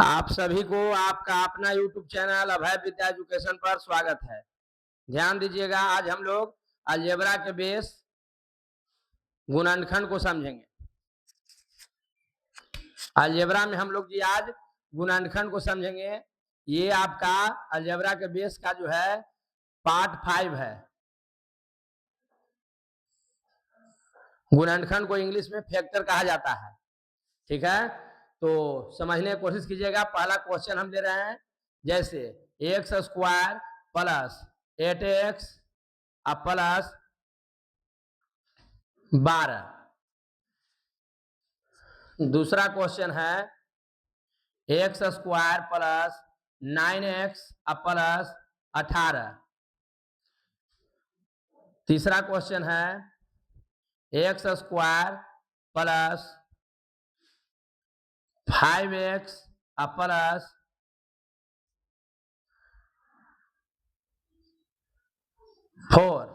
आप सभी को आपका अपना YouTube चैनल अभय विद्या एजुकेशन पर स्वागत है। ध्यान दीजिएगा, आज हम लोग अलजेब्रा के बेस गुणनखंड को समझेंगे। अलजेब्रा में हम लोग जी आज गुणनखंड को समझेंगे। ये आपका अलजेब्रा के बेस का जो है पार्ट 5 है। गुणनखंड को इंग्लिश में फैक्टर कहा जाता है। ठीक है, तो समझने की कोशिश कीजिएगा। पहला क्वेश्चन हम ले रहे हैं, जैसे x square plus 8x plus 12। दूसरा क्वेश्चन है x square plus 9x plus 18। तीसरा क्वेश्चन है x square plus 5x plus 4।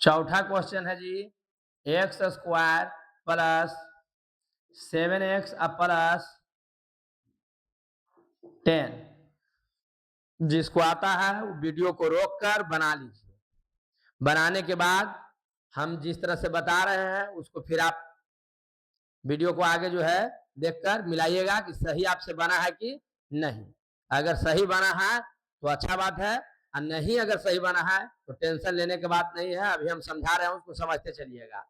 चौथा क्वेश्चन है जी x square plus 7x plus 10। जिसको आता है वो वीडियो को रोककर बना लीजिए। बनाने के बाद हम जिस तरह से बता रहे हैं उसको फिर आप वीडियो को आगे जो है देखकर मिलाइएगा कि सही आपसे बना है कि नहीं। अगर सही बना है तो अच्छा बात है, और नहीं अगर सही बना है तो टेंशन लेने की बात नहीं है। अभी हम समझा रहे हैं, उसको समझते चलिएगा,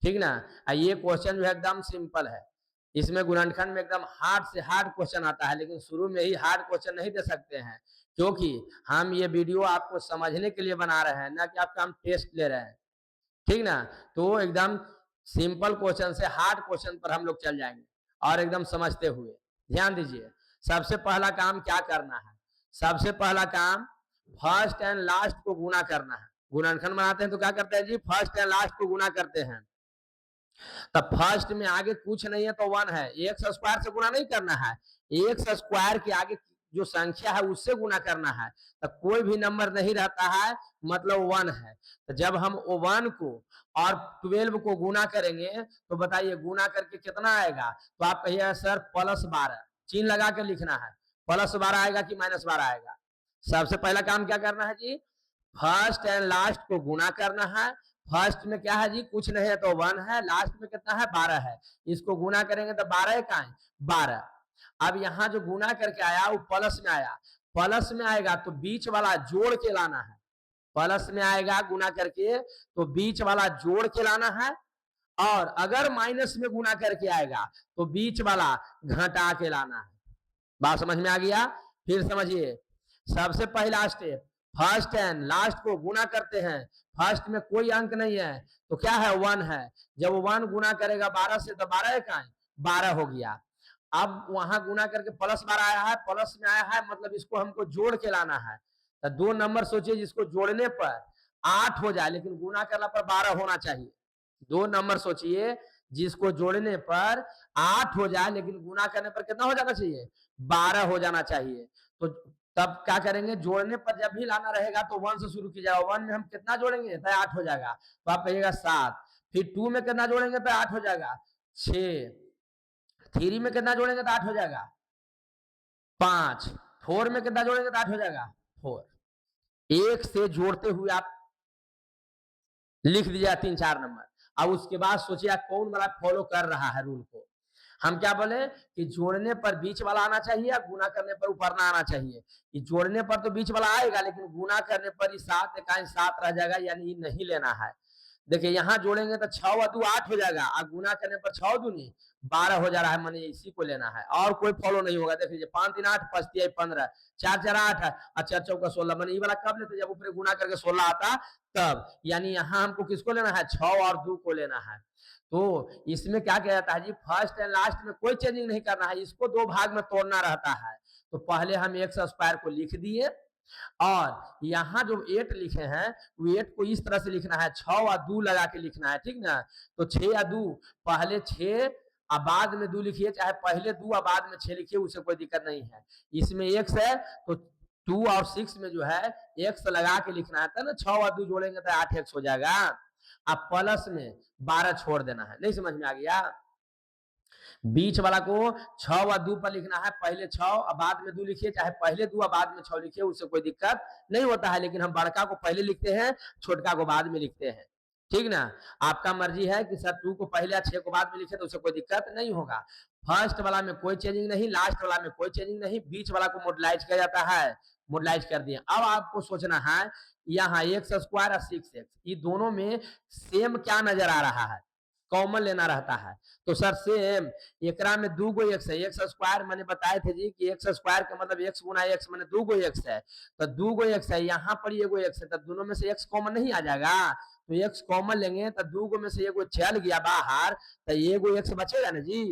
ठीक ना। ये क्वेश्चन जो है एकदम सिंपल है। इसमें गुणनखंड में एकदम हार्ड से हार्ड क्वेश्चन आता है, लेकिन शुरू में ही हार्ड क्वेश्चन नहीं दे सकते हैं, क्योंकि हम ये वीडियो आपको समझने के लिए बना रहे हैं, ना कि आपका हम टेस्ट ले रहे हैं, ठीक ना। तो एकदम सिंपल क्वेश्चन से हार्ड क्वेश्चन पर हम लोग चल जाएंगे, और एकदम समझते हुए। ध्यान दीजिए, सबसे पहला काम क्या करना है। सबसे पहला काम फर्स्ट एंड लास्ट को गुना करना है। गुणनखंड बनाते हैं तो क्या करते हैं जी, फर्स्ट एंड लास्ट को गुना करते हैं। तब फर्स्ट में आगे कुछ नहीं है तो 1 है, एक्स स्क्वायर से गुना नहीं करना है, एक्स स्क्वायर के आगे जो संख्या है उससे गुना करना है। तो कोई भी नंबर नहीं रहता है, मतलब 1 है। तो जब हम 1 को और 12 को गुना करेंगे तो बताइए गुना करके कितना आएगा। तो आप कहिए सर +12, चिन्ह लगा के लिखना है। +12 आएगा कि -12 आएगा। सबसे पहला काम क्या करना है जी, फर्स्ट एंड लास्ट को गुना करना है। फर्स्ट में क्या है जी, कुछ नहीं है तो 1 है, लास्ट में कितना है 12 है। इसको गुना करेंगे तो 12 का है 12। अब यहाँ जो गुना करके आया वो प्लस में आया, प्लस में आएगा तो बीच वाला जोड़ के लाना है। प्लस में आएगा गुना करके तो बीच वाला जोड़ के लाना है, और अगर माइनस में गुना करके आएगा तो बीच वाला घटा के लाना है। बात समझ में आ गया। फिर समझिए, सबसे पहला स्टेप फर्स्ट एंड लास्ट को गुना करते हैं। फर्स्ट में कोई अंक नहीं है तो क्या है 1 है। जब 1 गुना करेगा 12 से तो 12 का 12 हो गया। अब वहां गुना करके +12 आया है, प्लस में आया है, मतलब इसको हमको जोड़ के लाना है। तो 2 नंबर सोचिए जिसको जोड़ने पर 8 हो जाए, लेकिन गुना करना पर 12 होना चाहिए। 2 नंबर सोचिए जिसको जोड़ने पर 8 हो जाए, लेकिन गुना करने पर कितना हो जाना चाहिए, 12 हो जाना चाहिए। तो तब क्या करेंगे, जोड़ने पर जब भी लाना रहेगा तो 1 से शुरू कीजिएगा। 1 में हम कितना जोड़ेंगे तो 8 हो जाएगा, तो आप कहिएगा 7। फिर 2 में कितना जोड़ेंगे तो 8 हो जाएगा 6। 3 में कितना जोड़ेंगे तो 8 हो जाएगा 5। 4 में कितना जोड़ेंगे तो 8 हो जाएगा 4। एक से जोड़ते हुए आप लिख दीजिए 3-4 नंबर। अब उसके बाद सोचिए कौन वाला फॉलो कर रहा है रूल को। हम क्या बोले कि जोड़ने पर बीच वाला आना चाहिए, गुना करने पर ऊपर ना आना चाहिए। कि जोड़ने पर तो बीच वाला आएगा, लेकिन गुना करने पर 7 इकाई 7 रह जाएगा, यानी नहीं लेना है। देखिए यहाँ जोड़ेंगे तो 6 और 2 8 हो जाएगा, और गुना करने पर 6 दूनी 12 हो जा रहा है, माने इसी को लेना है, और कोई फॉलो नहीं होगा। देख लीजिए 5 3 8 5 3 15 4 4 8 है, और 4 4 16, माने ये वाला कब लेते, जब ऊपर गुना करके 16 आता तब। यानी यहाँ हमको किसको लेना है, 6 और 2 को लेना है। तो इसमें क्या किया जाता है जी, फर्स्ट एंड लास्ट में कोई चेंजिंग नहीं करना है, इसको 2 भाग में तोड़ना रहता है। तो पहले हम एक्स स्क्वायर को लिख दिए, और यहाँ जो 8 लिखे हैं वो 8 को इस तरह से लिखना है, 6 और 2 लगा के लिखना है, ठीक ना। तो 6 या 2, पहले 6 और बाद में 2 लिखिए, चाहे पहले 2 और बाद में 6 लिखिए, उससे कोई दिक्कत नहीं है। इसमें x है तो 2 और 6 में जो है x लगा के लिखना है ना। 6 और 2 जोड़ेंगे तो 8x हो जाएगा। अब प्लस में 12 छोड़ देना है। नहीं समझ में आ गया। बीच वाला को 6 व 2 पर लिखना है, पहले 6 और बाद में 2 लिखिए, चाहे पहले 2 और बाद में 6 लिखिए, उससे कोई दिक्कत नहीं होता है। लेकिन हम बड़का को पहले लिखते हैं, छोटका को बाद में लिखते हैं, ठीक ना। आपका मर्जी है कि सर 2 को पहले या 6 को बाद में लिखे, तो उससे कोई दिक्कत नहीं होगा। फर्स्ट वाला में कोई चेंजिंग नहीं, लास्ट वाला में कोई चेंजिंग नहीं, बीच वाला को मॉडुलाइज किया जाता है, मॉडुलाइज कर दिए। अब आपको सोचना है यहाँ एक्स स्क्वायर और 6x, ये दोनों में सेम क्या नजर आ रहा है, कॉमन लेना रहता है। तो सर सेम एकरा में 2 गो एक्स है, एक्स स्क्वायर मैंने बताए थे जी कि एक्स स्क्वायर का मतलब एक्स गुना एक्स मैंने 2 गो एक्स है, तो 2 गो एक्स है, यहाँ पर ये गो एक्स है, तो दोनों में से एक्स कॉमन नहीं आ जाएगा, तो एक्स कॉमन लेंगे तो 2 गो में से एगो चल गया बाहर, तो एगो एक्स बचेगा ना जी।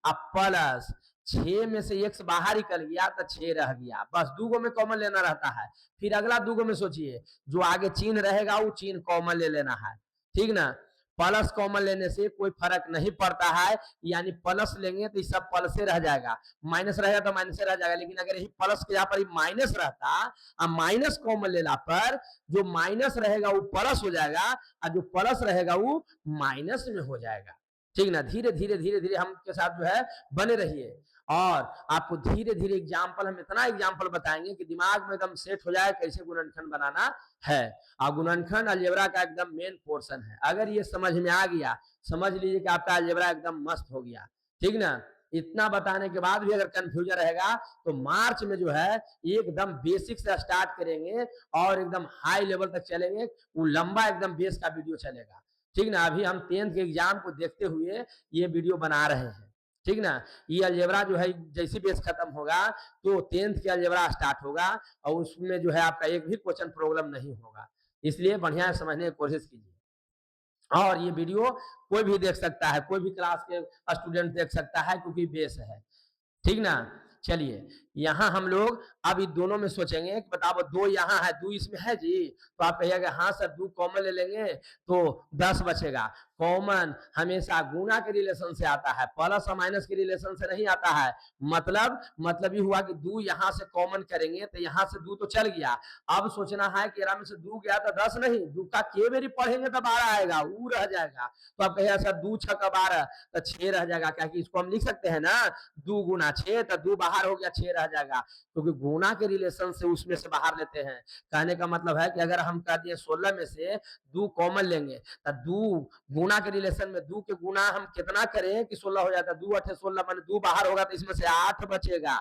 अब प्लस 6 में से एक्स बाहर निकल गया तो 6 रह गया, बस 2 गो में कॉमन लेना रहता है। फिर अगला 2 गो में सोचिए, जो आगे चिन्ह रहेगा वो चिन्ह कॉमन ले लेना है, ठीक ना। प्लस कॉमन लेने से कोई फर्क नहीं पड़ता है, यानी प्लस लेंगे तो सब प्लस से रह जाएगा, माइनस रहेगा तो माइनस से रह जाएगा। लेकिन अगर यही प्लस के यहाँ पर माइनस रहता और माइनस कॉमन लेना पर जो माइनस रहेगा वो प्लस हो जाएगा और जो प्लस रहेगा वो माइनस में हो जाएगा, ठीक ना। धीरे धीरे धीरे धीरे हम के साथ जो है बने रहिए, और आपको धीरे धीरे एग्जाम्पल, हम इतना एग्जाम्पल बताएंगे कि दिमाग में एकदम सेट हो जाए कैसे गुणनखंड बनाना है। और गुणनखंड अलजेब्रा का एकदम मेन पोर्शन है, अगर ये समझ में आ गया समझ लीजिए कि आपका अलजेब्रा एकदम मस्त हो गया, ठीक ना। इतना बताने के बाद भी अगर कंफ्यूजन रहेगा तो मार्च में जो है एकदम बेसिक से स्टार्ट करेंगे और एकदम हाई लेवल तक चलेंगे, वो लंबा एकदम बेस का वीडियो चलेगा, ठीक ना। अभी हम 10th के एग्जाम को देखते हुए ये वीडियो बना रहे हैं, ठीक ना। ये अलजेब्रा जो है जैसी बेस खत्म होगा तो 10th के अलजेब्रा स्टार्ट होगा, और उसमें जो है आपका एक भी क्वेश्चन प्रॉब्लम नहीं होगा, इसलिए बढ़िया समझने की कोशिश कीजिए। और ये वीडियो कोई भी देख सकता है, कोई भी क्लास के स्टूडेंट देख सकता है, क्योंकि बेस है, ठीक ना। चलिए यहाँ हम लोग अब इन दोनों में सोचेंगे कि बताओ 2 यहाँ है, 2 इसमें है जी, तो आप कहिएगा हाँ सर 2 कॉमन ले लेंगे तो 10 बचेगा। कॉमन हमेशा गुना के रिलेशन से आता है, प्लस और माइनस के रिलेशन से नहीं आता है। मतलब ये हुआ कि 2 यहाँ से कॉमन करेंगे तो यहाँ से 2 तो चल गया, अब सोचना है कि में से 2 गया तो 10 नहीं, 2 का के मेरी पढ़ेंगे तो 12 आएगा, वो रह जाएगा। तो आप कहिएगा सर 2 6 का 12 तो 6 रह जाएगा, क्या कि इसको हम लिख सकते हैं ना 2 गुना 6, तो 2 बाहर हो गया 6 रह जाएगा, क्योंकि तो गुना के रिलेशन से उसमें से बाहर लेते हैं। कहने का मतलब है कि अगर हम कह दिए 16 में से 2 कॉमन लेंगे तो 2 गुना के रिलेशन में 2 के गुना हम कितना करें कि 16 हो जाता है, 2 8 16 माने 2 बाहर होगा तो इसमें से 8 बचेगा।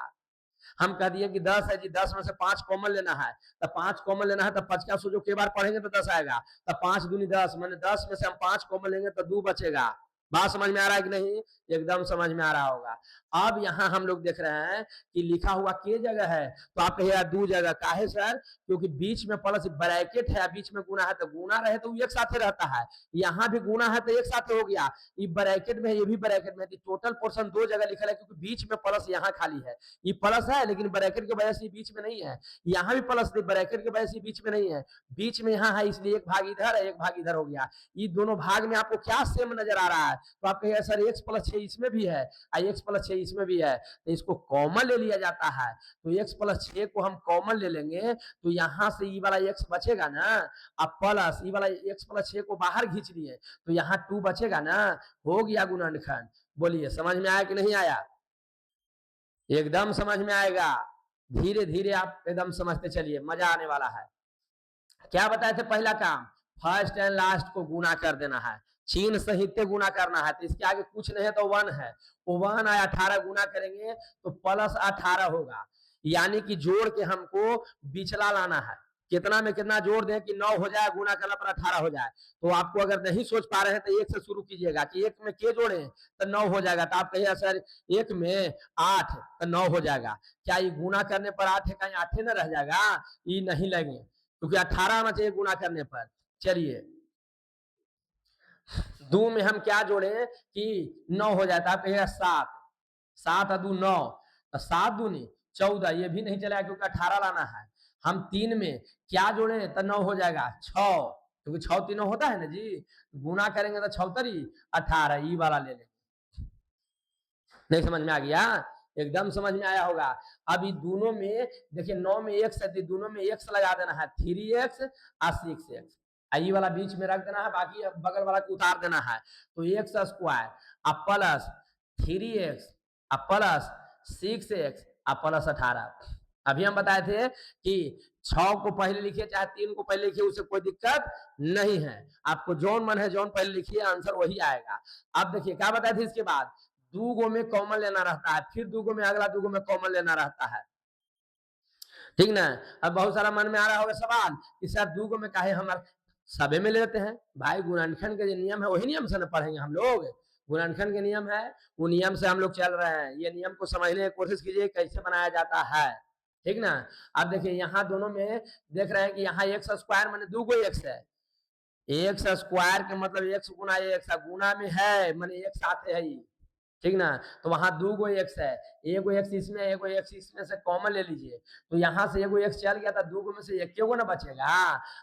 हम कह दिए कि 10 है जी, 10 में से 5 कॉमन लेना है, तो 5 कॉमन लेना है तो 5 का सोचो के बार पढ़ेंगे तो 10 आएगा, तो 5 दूनी 10 माने 10 में से हम 5 कॉमन लेंगे तो 2 बचेगा। बात समझ में आ रहा है कि नहीं, एकदम समझ में आ रहा होगा। अब यहाँ हम लोग देख रहे हैं कि लिखा हुआ के जगह है, तो आप कहिए 2 जगह काहे सर, क्योंकि बीच में प्लस ब्रैकेट है, बीच में गुना है, तो गुना रहे तो एक साथ रहता है, यहाँ भी गुना है तो एक साथ हो गया, ये ब्रैकेट में ये भी ब्रैकेट में, टोटल पोर्शन 2 जगह लिखा है, क्योंकि बीच में प्लस यहाँ खाली है, ये प्लस है लेकिन ब्रैकेट की वजह से बीच में नहीं है, यहाँ भी प्लस ब्रैकेट की वजह से बीच में नहीं है, बीच में यहाँ है, इसलिए एक भाग इधर है एक भाग इधर हो गया। ये दोनों भाग में आपको क्या सेम नजर आ रहा है, तो आप कहिए सर x + 6 इसमें भी है और x + 6 इसमें भी है, तो इसको कॉमन ले लिया जाता है। तो x + 6 को हम कॉमन ले लेंगे तो यहाँ से ये वाला x बचेगा ना, अब प्लस ये वाला x + 6 को बाहर खींच लिए तो यहाँ 2 बचेगा ना, हो गया गुणनखंड। बोलिए समझ में आया कि नहीं आया, एकदम समझ में आएगा, धीरे धीरे आप एकदम समझते चलिए, मजा आने वाला है। क्या बताए थे पहला काम, फर्स्ट एंड लास्ट को गुना कर देना है, चिन्ह सहित गुना करना है, तो इसके आगे कुछ नहीं है तो 1 है, वो 1 आया 18 गुना करेंगे तो प्लस 18 होगा, यानी कि जोड़ के हमको बिचला लाना है, कितना में कितना जोड़ दें कि 9 हो जाए, गुना करना पर 18 हो जाए। तो आपको अगर नहीं सोच पा रहे हैं तो 1 से शुरू कीजिएगा कि 1 में के जोड़े तो 9 हो जाएगा, तो आप कहिए सर 1 में 8 तो 9 हो जाएगा, क्या ये गुना करने पर 8 है, कहीं 8 न रह जाएगा, ये नहीं लगे क्योंकि 18 आना चाहिए गुना करने पर। चलिए 2 में हम क्या जोड़े कि 9 हो जाता है, कहिएगा 7, 7 और 2 9, तो 7 दूनी 14, ये भी नहीं चलेगा क्योंकि 18 लाना है। हम 3 में क्या जोड़े तो 9 हो जाएगा 6, क्योंकि 6 तीनों होता है ना जी, गुना करेंगे तो 6 तरी 18, ये वाला ले लेंगे। नहीं समझ में आ गया, एकदम समझ में आया होगा। अब ये दोनों में देखिए 9 में x है, दोनों में x लगा देना है, 3x और 6x, ये वाला बीच में रख देना है, बाकी बगल वाला को उतार देना है, तो x² अब प्लस 3x अब प्लस 6x अब प्लस 18। अभी हम बताए थे कि 6 को पहले लिखिए चाहे 3 को पहले लिखिए, उससे कोई दिक्कत नहीं है। आपको जौन मन है जौन पहले लिखिए, आंसर वही आएगा। अब देखिए क्या बताए थे, इसके बाद 2 गो में कॉमन लेना रहता है, फिर 2 गो में अगला 2 गो में कॉमन लेना रहता है, ठीक ना। अब बहुत सारा मन में आ रहा होगा सवाल कि सर 2 गो में काहे हमारे सभी में लेते हैं। भाई गुणनखंड के जो नियम है वही नियम से न पढ़ेंगे हम लोग। गुणनखंड के नियम है, वो नियम से हम लोग चल रहे हैं। ये नियम को समझने की कोशिश कीजिए कैसे बनाया जाता है, ठीक ना। अब देखिए यहाँ दोनों में देख रहे हैं कि यहाँ एक्स स्क्वायर माने 2 गो एक्स है। एक्स स्क्वायर के मतलब एक्स गुना एक्स, गुना में है माने एक साथ है, ठीक ना। तो वहां 2 गो एक्स है, एगो एक्स इसमें एगो एक्स इसमें से कॉमन ले लीजिए। तो यहाँ से एगो एक्स चल गया था, 2 गो में से एक गो ना बचेगा।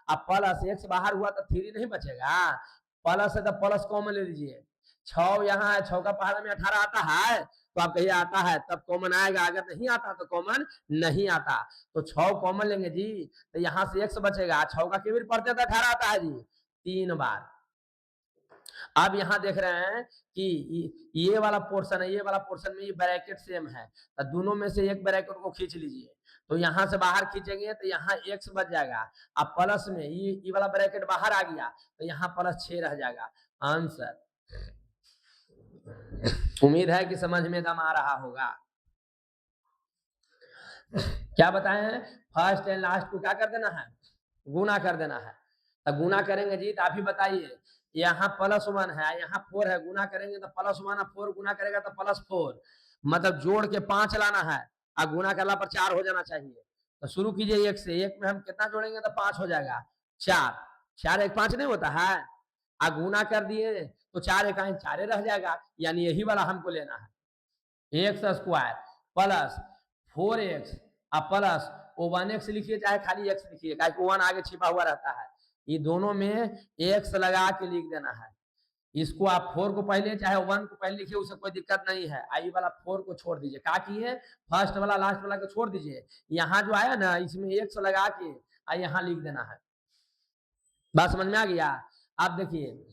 अब प्लस एक्स बाहर हुआ तो 3 नहीं बचेगा, प्लस है तो प्लस कॉमन ले लीजिए। 6 यहाँ है, 6 का पहाड़ा में 18 आता है, तो आप कहिए आता है तब कॉमन आएगा, अगर नहीं आता तो कॉमन नहीं आता। तो 6 कॉमन लेंगे जी, तो यहाँ से एक्स बचेगा। 6 का कितनी पड़ते तो 18 आता है जी 3 बार। अब यहाँ देख रहे हैं कि ये वाला पोर्शन है, ये वाला पोर्शन में ये ब्रैकेट सेम है, तो दोनों में से एक ब्रैकेट को खींच लीजिए। तो यहाँ से बाहर खींचेंगे तो यहाँ x बच जाएगा। अब प्लस में ये वाला ब्रैकेट बाहर आ गया तो यहाँ प्लस 6 रह जाएगा आंसर। उम्मीद है कि समझ में दम आ रहा होगा। क्या बताएं, फर्स्ट एंड लास्ट को क्या कर देना है, गुना कर देना है। तो गुना करेंगे जी, तो आप ही बताइए, यहाँ +1 है, यहाँ 4 है, गुना करेंगे तो +1 और 4 गुना करेगा तो +4, मतलब जोड़ के 5 लाना है और गुना करला पर 4 हो जाना चाहिए। तो शुरू कीजिए 1 से, 1 में हम कितना जोड़ेंगे तो 5 हो जाएगा, 4 4 1 5 नहीं होता है, और गुना कर दिए तो 4 1 4 रह जाएगा, यानी यही वाला हमको लेना है। एक्स स्क्वायर प्लस 4x और प्लस 1x लिखिए चाहे खाली x लिखिए, 1 आगे छिपा हुआ रहता है। ये दोनों में x लगा के लिख देना है। इसको आप 4 को पहले चाहे 1 को पहले लिखिए, उससे कोई दिक्कत नहीं है। आई वाला 4 को छोड़ दीजिए, क्या किए फर्स्ट वाला लास्ट वाला को छोड़ दीजिए। यहाँ जो आया ना इसमें x लगा के यहाँ लिख देना है। बात समझ में आ गया। आप देखिए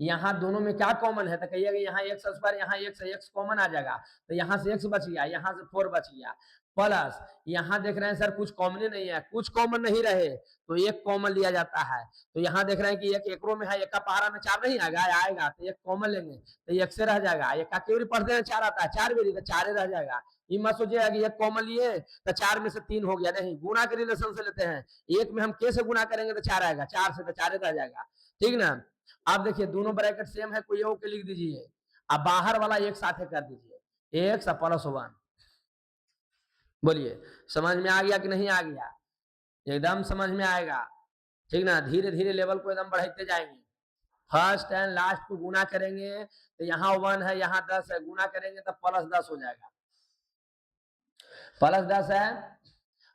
यहाँ दोनों में क्या कॉमन है, तो कहिएगा यहाँ एक्स स्क्वायर, यहाँ एक्स कॉमन आ जाएगा, तो यहाँ से एक्स बच गया, यहाँ से 4 बच गया। प्लस यहाँ देख रहे हैं सर कुछ कॉमन नहीं है, कुछ कॉमन नहीं रहे तो एक कॉमन लिया जाता है। तो यहाँ देख रहे हैं कि एक एकरो में है, एक का पहाड़ा में 4 नहीं आएगा, तो एक कॉमन लेंगे तो एक से रह जाएगा। एक का केवल पढ़ते हैं 4 आता है, 4 बेरी तो 4 रह जाएगा। ये मत सोचिएगा कि एक कॉमन लिए तो 4 में से 3 हो गया, नहीं, गुना के रिलेशन से लेते हैं। एक में हम के से गुना करेंगे तो 4 आएगा, 4 से तो 4 रह जाएगा, ठीक ना। आप देखिए दोनों ब्रैकेट सेम है, कोई के लिख दीजिए, अब बाहर वाला एक साथ कर दीजिए, एक्स +1। बोलिए समझ में आ गया कि नहीं आ गया, एकदम समझ में आएगा, ठीक ना। धीरे धीरे लेवल को एकदम बढ़ाते जाएंगे। फर्स्ट एंड लास्ट को गुना करेंगे तो यहाँ 1 है, यहाँ 10 है, गुना करेंगे तो +10 हो जाएगा, +10 है।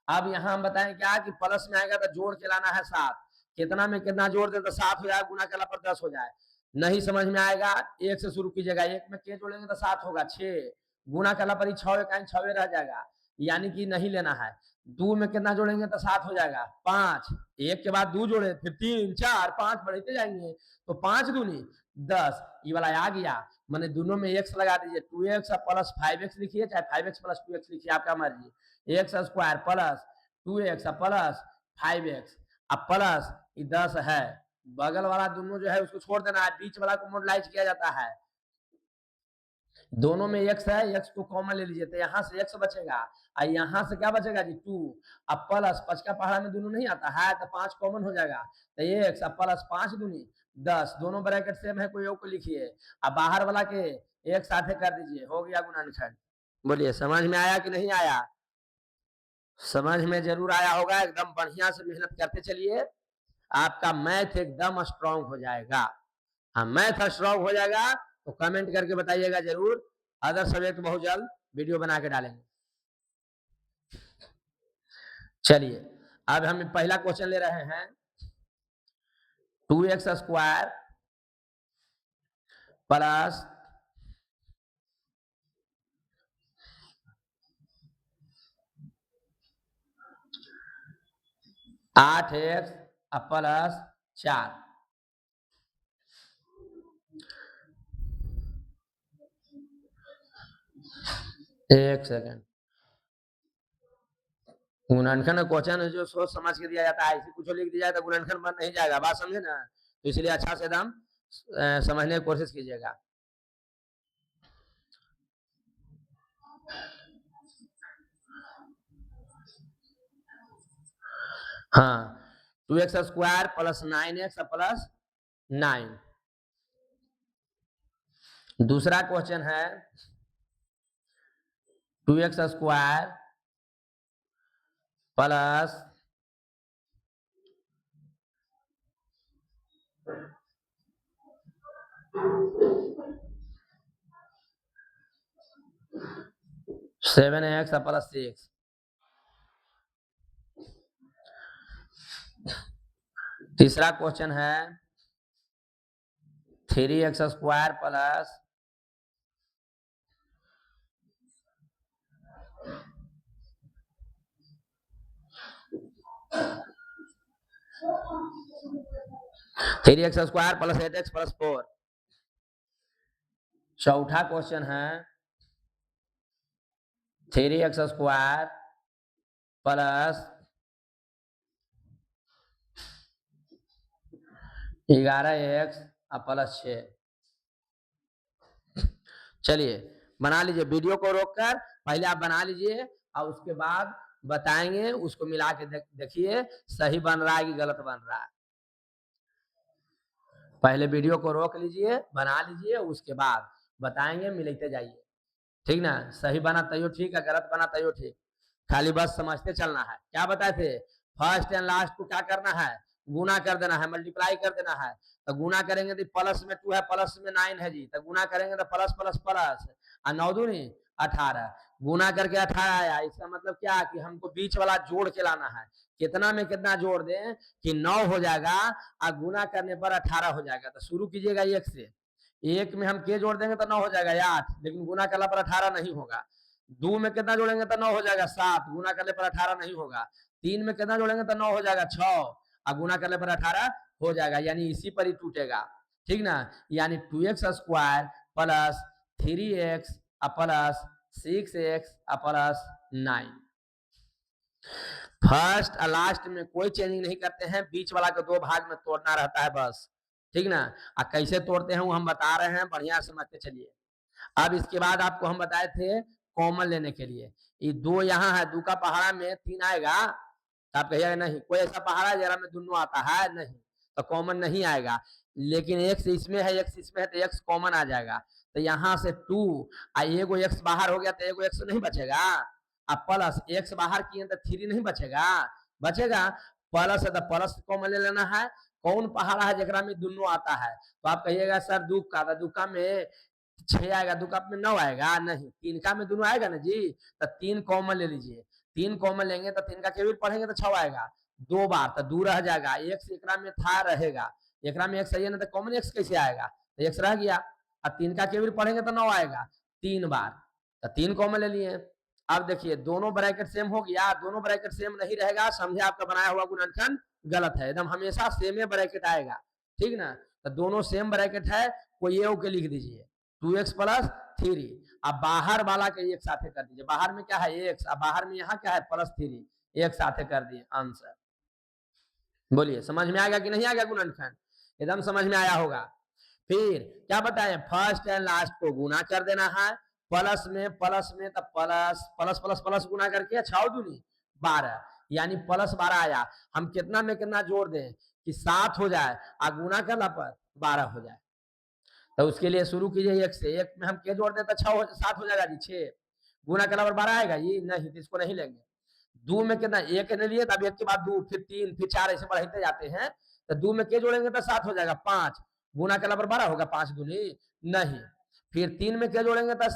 अब यहाँ हम बताएं क्या कि प्लस में आएगा तो जोड़ के लाना है 7, कितना में कितना जोड़ दे तो 7 हो जाए, गुना करला पर 10 हो जाए। नहीं समझ में आएगा 1 से शुरू कीजिएगा, 1 में के जोड़ेंगे तो 7 होगा, 6 गुना करला पर 6 6 रह जाएगा, यानी कि नहीं लेना है। 2 में कितना जोड़ेंगे तो 7 हो जाएगा, 5 1 के बाद 2 जोड़े फिर 3 4 5 बढ़ते जाएंगे, तो 5 दूनी 10, ये वाला आ गया। मैंने दोनों में x लगा दीजिए, 2x प्लस 5x लिखिए चाहे 5x प्लस 2x लिखिए, आपका मर्जी। X square plus 2x plus 5x अब प्लस 10 है, बगल वाला दोनों जो है उसको छोड़ देना है, बीच वाला को मॉडलाइज किया जाता है। दोनों में x है, x को कॉमन ले लीजिए तो यहाँ से x बचेगा और यहाँ से क्या बचेगा जी 2। अब प्लस 5 का पहाड़ा में दोनों नहीं आता है तो 5 कॉमन हो जाएगा, तो x अब प्लस 5 दूनी 10, दोनों ब्रैकेट सेम है, कोई को लिखिए। अब बाहर वाला के एक साथ कर दीजिए, हो गया गुणनखंड। बोलिए समझ में आया कि नहीं आया, समझ में जरूर आया होगा। एकदम बढ़िया से मेहनत करते चलिए, आपका मैथ एकदम स्ट्रांग हो जाएगा। हाँ मैथ स्ट्रांग हो जाएगा तो कमेंट करके बताइएगा जरूर। अदर सब्जेक्ट बहुत जल्द वीडियो बना के डालेंगे। चलिए अब हम पहला क्वेश्चन ले रहे हैं, 2x square plus 8x plus 4। एक सेकंड। गुणनखंड क्वेश्चन जो सोच समझ के दिया जाता है, ऐसे कुछ लिख दिया जाए तो गुणनखंड बन नहीं जाएगा, बात समझे ना। तो इसलिए अच्छा से एकदम समझने की कोशिश कीजिएगा। हाँ, 2x square plus 9x plus 9। दूसरा क्वेश्चन है 2x square plus 7x plus 6। तीसरा क्वेश्चन है 3x square plus 3x square plus 8x plus 4। चौथा क्वेश्चन है 3x square plus 11x plus 6। चलिए बना लीजिए, वीडियो को रोककर पहले आप बना लीजिए और उसके बाद बताएंगे, उसको मिला के देखिए सही बन रहा है कि गलत बन रहा है। पहले वीडियो को रोक लीजिए, बना लीजिए, उसके बाद बताएंगे, मिलते जाइए, ठीक ना। सही बना तैयो ठीक है, गलत बना तैयो ठीक, खाली बस समझते चलना है। क्या बताए थे, फर्स्ट एंड लास्ट को क्या करना है, गुना कर देना है, मल्टीप्लाई कर देना है। तो गुना करेंगे तो प्लस में 2 है, प्लस में 9 है जी, तो गुना करेंगे तो प्लस प्लस प्लस और 9 दूनी 18। गुना करके 18 आया, इसका मतलब क्या कि हमको बीच वाला जोड़ के लाना है। कितना में कितना जोड़ दें कि 9 हो जाएगा और गुना करने पर 18 हो जाएगा। तो शुरू कीजिएगा 1 से, 1 में हम के जोड़ देंगे तो 9 हो जाएगा 8, लेकिन गुना करने पर 18 नहीं होगा। 2 में कितना जोड़ेंगे तो 9 हो जाएगा 7, गुना करने पर 18 नहीं होगा। 3 में कितना जोड़ेंगे तो 9 हो जाएगा 6 और गुना करने पर 18 हो जाएगा, यानी इसी पर ही टूटेगा, ठीक ना। यानी 2x square plus 3x plus 6x plus 9। First और लास्ट में कोई चेंजिंग नहीं करते हैं, बीच वाला के 2 भाग में तोड़ना रहता है बस, ठीक ना। कैसे तोड़ते हैं वो हम बता रहे हैं, बढ़िया समझते चलिए। अब इसके बाद आपको हम बताए थे कॉमन लेने के लिए, ये 2 यहाँ है, 2 का पहाड़ा में 3 आएगा, तो आप कहिएगा नहीं कोई ऐसा पहाड़ा है जरा में दोनों आता है, नहीं, तो कॉमन नहीं आएगा। लेकिन x इसमें है, x इसमें है, तो x कॉमन आ जाएगा। तो यहाँ से 2 एगो x बाहर हो गया तो एगो x नहीं बचेगा, अब प्लस x बाहर किए तो 3 नहीं बचेगा, बचेगा प्लस है तो प्लस कॉमन ले लेना है। कौन पहाड़ा है जरा में दोनों आता है, तो आप कहिएगा सर दुका, तो दुका में 6 आएगा, दुका में 9 आएगा, नहीं, 3 का में दोनों आएगा ना जी, तो 3 कॉमन ले लीजिए। 3 कॉमन लेंगे तो 3 का केवल पढ़ेंगे तो 6 आएगा, 2 बार तो 2 रह जाएगा, x एकरा में था रहेगा, एकरा में x है ना, तो कॉमन x कैसे आएगा, तो x रह गया, और 3 का केवल पढ़ेंगे तो 9 आएगा 3 बार, तो 3 कॉमन ले लिए। अब देखिए दोनों ब्रैकेट सेम हो गया, दोनों ब्रैकेट सेम नहीं रहेगा, समझे आपका बनाया हुआ गुणनखंड गलत है, एकदम हमेशा सेम ब्रैकेट आएगा, ठीक ना। तो दोनों सेम ब्रैकेट है, कोई ए के लिख दीजिए 2x प्लस 3, अब बाहर वाला के एक साथ कर दीजिए, बाहर में क्या है x, अब बाहर में यहाँ क्या है प्लस 3, एक साथ कर दिए आंसर। बोलिए समझ में आ गया कि नहीं आ गया गुणनखंड, एकदम समझ में आया होगा। फिर क्या बताए, फर्स्ट एंड लास्ट को गुना कर देना है, प्लस में तब प्लस प्लस प्लस प्लस गुना करके 6 दूनी 12, यानी प्लस 12 आया। हम कितना में कितना जोड़ दें कि 7 हो जाए और गुना करना पर 12 हो जाए, तो उसके लिए शुरू कीजिए 1 से, 1 में हम के जोड़ दें तो 7 हो जाएगा जी, 6 गुना करना पर 12 आएगा ये नहीं, तो इसको नहीं लेंगे। 2 में कितना 1 ने लिए, तब 1 के बाद 2, फिर 3, फिर 4, ऐसे बढ़ते जाते हैं, तो 2 में के जोड़ेंगे तो 7 हो जाएगा, 5 गुना करना पर 12 होगा, 5 दूनी नहीं, फिर 3 में के जोड़ेंगे तो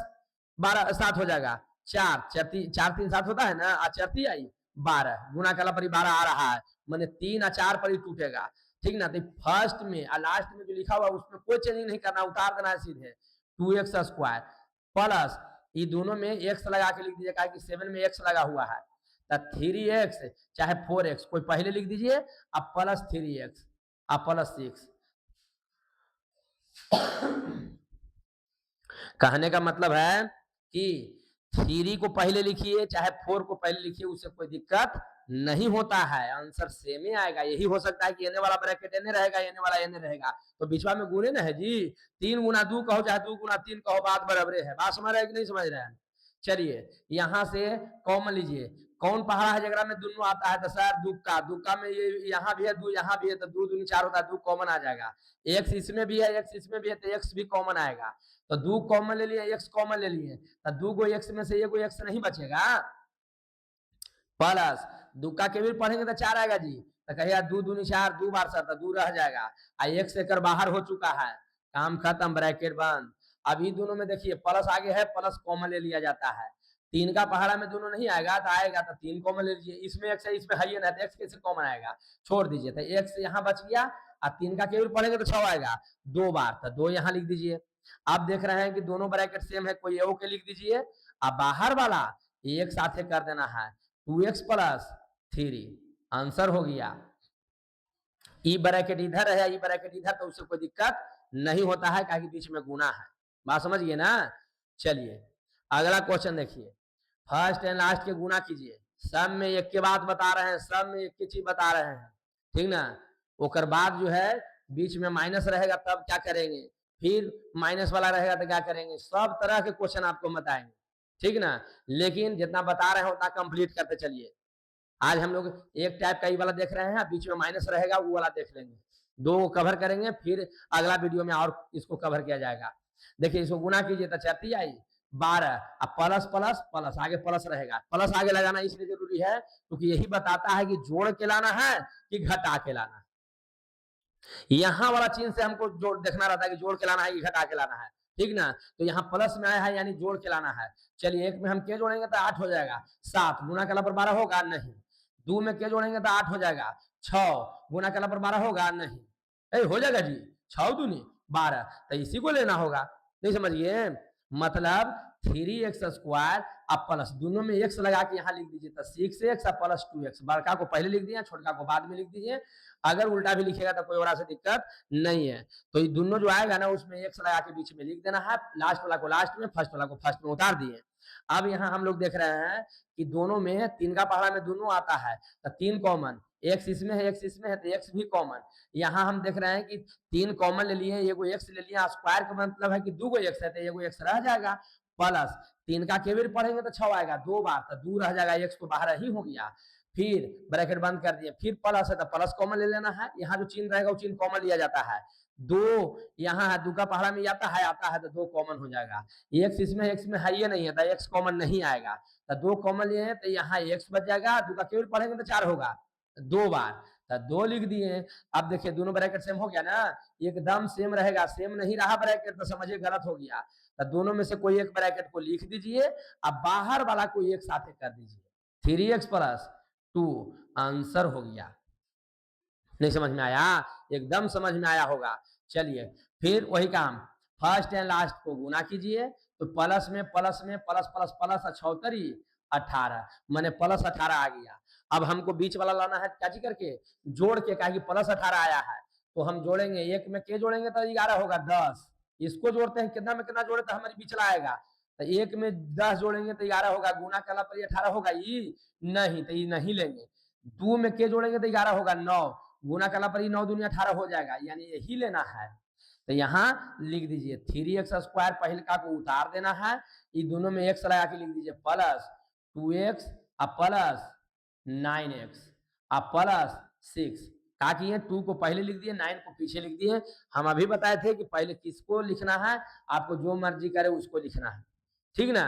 12 7 हो जाएगा, 4 4 3 7 होता है ना, 4 आई 12 गुना करना पर 12 आ रहा है, मैंने 3 और 4 पर ही टूटेगा, ठीक ना। तो फर्स्ट में और लास्ट में जो लिखा हुआ उसमें कोई चेंजिंग नहीं करना, उतार देना है सीधे 2x स्क्वायर प्लस ये दोनों में x लगा के लिख दीजिए, कि 7 में x लगा हुआ है, तो 3x चाहे 4x कोई पहले लिख दीजिए, अब प्लस 3x अब प्लस 6। कहने का मतलब है कि 3 को पहले लिखिए चाहे 4 को पहले लिखिए, उससे कोई दिक्कत नहीं होता है, आंसर सेम ही आएगा। यही हो सकता है कि एने वाला ब्रैकेट एने रहेगा, एने वाला एने रहेगा, तो बीचवा में गुणे ना है जी। 3 गुना 2 कहो चाहे 2 गुना 3 कहो, बात बराबर है। बात समझ रहे हैं कि नहीं समझ रहे हैं? चलिए यहां से कॉमन लीजिए, कौन पहाड़ा है जगह में दोनों आता है? तो सर दुक्का, दुक्का में ये यहाँ भी है, 2 यहाँ भी है, तो 2 दूनी 4 होता है, 2 कॉमन आ जाएगा। एक्स इसमें भी है, एक्स इसमें भी है, तो एक्स भी कॉमन आएगा। तो 2 कॉमन ले लिए, एक्स कॉमन ले लिए, तो 2 को एक्स में से एगो एक्स नहीं बचेगा। प्लस दुक्का के भी पढ़ेंगे तो 4 आएगा जी, तो कहिए 2 दूनी 4, 2 बार सर, तो 2 रह जाएगा। एक्स एकर बाहर हो चुका है, काम खत्म, ब्रैकेट बंद। अभी दोनों में देखिए प्लस आगे है, प्लस कॉमन ले लिया जाता है। 3 का पहाड़ा में दोनों नहीं आएगा, तो आएगा तो 3 कॉमन ले लीजिए। इसमें एक्स है, इसमें है ना, तो एक्स कैसे कॉमन आएगा? छोड़ दीजिए, तो एक्स यहाँ बच गया, और 3 का केवल पढ़ेंगे तो 6 आएगा 2 बार, तो 2 यहाँ लिख दीजिए। आप देख रहे हैं कि दोनों ब्रैकेट सेम है, कोई एओ के लिख दीजिए, अब बाहर वाला एक साथ कर देना है, 2x प्लस 3, आंसर हो गया। ई ब्रैकेट इधर है, ई ब्रैकेट इधर, तो उससे कोई दिक्कत नहीं होता है, क्योंकि बीच में गुना है। बात समझिए ना? चलिए अगला क्वेश्चन देखिए, फर्स्ट एंड लास्ट के गुना कीजिए। सब में एक के बात बता रहे हैं, सब में एक की चीज बता रहे हैं, ठीक ना? ओकर बाद जो है बीच में माइनस रहेगा तब क्या करेंगे, फिर माइनस वाला रहेगा तो क्या करेंगे, सब तरह के क्वेश्चन आपको बताएंगे, ठीक ना? लेकिन जितना बता रहे हैं उतना कंप्लीट करते चलिए। आज हम लोग एक टाइप का ई वाला देख रहे हैं, बीच में माइनस रहेगा वो वाला देख लेंगे, 2 को कवर करेंगे, फिर अगला वीडियो में और इसको कवर किया जाएगा। देखिए इसको गुना कीजिए तो 4 आई 12, अब प्लस प्लस प्लस, आगे प्लस रहेगा, प्लस आगे लगाना इसलिए जरूरी है क्योंकि यही बताता है कि जोड़ के लाना है कि घटा के लाना है। यहाँ वाला चिन्ह से हमको जोड़ देखना रहता है कि जोड़ के लाना है कि घटा के लाना है, ठीक ना? तो यहाँ प्लस में आया है यानी जोड़ के लाना है। चलिए एक में हम क्या जोड़ेंगे तो 8 हो जाएगा, 7 गुना के पर 12 होगा नहीं। 2 में क्या जोड़ेंगे तो 8 हो जाएगा, 6 गुना के पर 12 होगा नहीं। हो जाएगा जी, 6 दूनी 12, तो इसी को लेना होगा। नहीं समझिए, मतलब 3x स्क्वायर अब प्लस दोनों में x लगा के यहाँ लिख दीजिए, तो 6x प्लस 2x, बड़का को पहले लिख दिया, छोटका को बाद में लिख दीजिए। अगर उल्टा भी लिखेगा तो कोई और से दिक्कत नहीं है। तो ये दोनों जो आएगा ना उसमें x लगा के बीच में लिख देना है, लास्ट वाला को लास्ट में, फर्स्ट वाला को फर्स्ट में उतार दिए। अब यहाँ हम लोग देख रहे हैं कि दोनों में 3 का पहाड़ा में दोनों आता है, तो 3 कॉमन, x इसमें है, x इसमें है, तो x भी कॉमन। यहाँ हम देख रहे हैं कि 3 कॉमन ले लिए, एगो x ले लिया, स्क्वायर का मतलब है कि 2 x है, तो एगो x रह जाएगा। प्लस 3 का केवल पढ़ेंगे तो 6 आएगा 2 बार, तो 2 रह जाएगा, x तो बाहर ही हो गया। फिर ब्रैकेट बंद कर दिए, फिर प्लस है तो प्लस कॉमन ले लेना है, यहाँ जो चिन्ह रहेगा वो चिन्ह कॉमन लिया जाता है। 2 यहाँ है, 2 का पहाड़ा में आता है तो 2 कॉमन हो जाएगा। x इसमें x में है ये नहीं है, तो x कॉमन नहीं आएगा, तो 2 कॉमन लिए हैं, तो यहाँ x बच जाएगा, 2 का केवल पढ़ेंगे तो 4 होगा 2 बार, तो 2 लिख दिए। अब देखिए दोनों ब्रैकेट सेम हो गया ना, एकदम सेम रहेगा, सेम नहीं रहा ब्रैकेट तो समझिए गलत हो गया। तो दोनों में से कोई एक ब्रैकेट को लिख दीजिए, अब बाहर वाला को एक साथ कर दीजिए, 3x प्लस 2, आंसर हो गया। नहीं समझ में आया? एकदम समझ में आया होगा। चलिए फिर वही काम, फर्स्ट एंड लास्ट को गुना कीजिए, तो प्लस में प्लस में प्लस प्लस प्लस 76 18, मैंने प्लस 18 आ गया। अब हमको बीच वाला लाना है, क्या करके जोड़ के, कहा कि प्लस 18 आया है, तो हम जोड़ेंगे, एक में के जोड़ेंगे तो 11 होगा 10, इसको जोड़ते हैं कितना में कितना जोड़े तो हमारी बीच वाला आएगा, तो एक में 10 जोड़ेंगे तो 11 होगा, गुना कला पर 18 होगा, ये नहीं तो ये नहीं लेंगे। 2 में के जोड़ेंगे तो 11 होगा 9, गुना कला पर 9 दूनी 18 हो जाएगा, यानी यही लेना है। तो यहाँ लिख दीजिए 3x स्क्वायर पहले का को उतार देना है, ये दोनों में x लगा के लिख दीजिए, प्लस 2x अब प्लस 9x अब प्लस 6, का किए 2 को पहले लिख दिए, 9 को पीछे लिख दिए। हम अभी बताए थे कि पहले किसको लिखना है, आपको जो मर्जी करे उसको लिखना है, ठीक ना?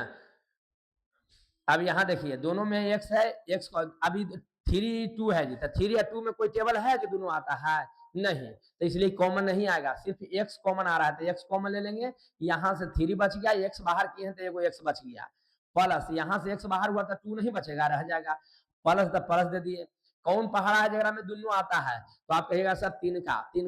अब यहाँ देखिए दोनों में x है, x को अभी 3 2 है जी, तो 3 या 2 में कोई टेबल है कि दोनों आता है नहीं, तो इसलिए कॉमन नहीं आएगा, सिर्फ x कॉमन आ रहा है, तो x कॉमन ले लेंगे। यहाँ से 3 बच गया, x बाहर किए हैं तो एगो x बच गया, प्लस यहाँ से x बाहर हुआ तो 2 नहीं बचेगा, रह जाएगा, प्लस तो प्लस दे दिए। कौन पहाड़ा है जगह में दोनों आता है, तो आप कहिएगा सर 3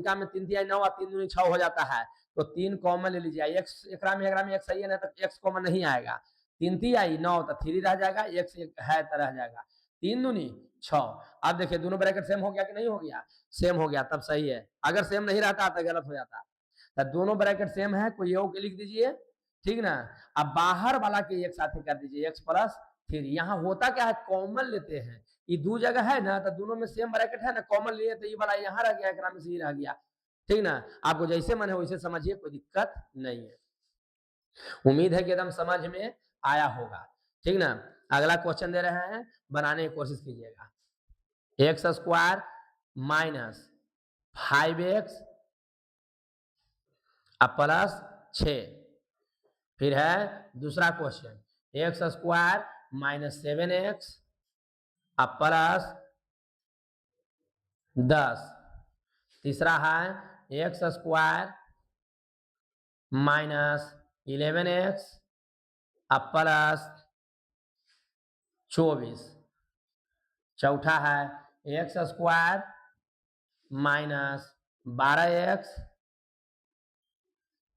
का में 3 दिया 9 और 3 दूनी 6 हो जाता है, तो 3 कॉमन ले लीजिए, x एकरा में x सही है ना, तो x कॉमन नहीं आएगा, 3 आई 9 तो 3 रह जाएगा, x है तो रह जाएगा, 3 दूनी 6। अब देखिए दोनों ब्रैकेट सेम हो गया कि नहीं हो गया? सेम हो गया, तब सही है, अगर सेम नहीं रहता तो गलत हो जाता। तो दोनों ब्रैकेट सेम है, कोई ये लिख दीजिए, ठीक ना। अब बाहर वाला के एक साथ कर दीजिए x प्लस 3। यहाँ होता क्या है, कॉमन लेते हैं, ये दो जगह है ना, तो दोनों में सेम ब्रैकेट है ना, कॉमन लिए तो ये वाला यहाँ रह गया, एकरा में से ये रह गया, ठीक ना। आपको जैसे मन है वैसे समझिए, कोई दिक्कत नहीं है। उम्मीद है कि एकदम समझ में आया होगा, ठीक ना। अगला क्वेश्चन दे रहे हैं, बनाने की कोशिश कीजिएगा। एक्स स्क्वायर माइनस 5x अब प्लस 6। फिर है दूसरा question, x square minus 7x अब प्लस 10। तीसरा है एक्स स्क्वायर माइनस 11x अब प्लस 24। चौथा है एक्स स्क्वायर माइनस 12x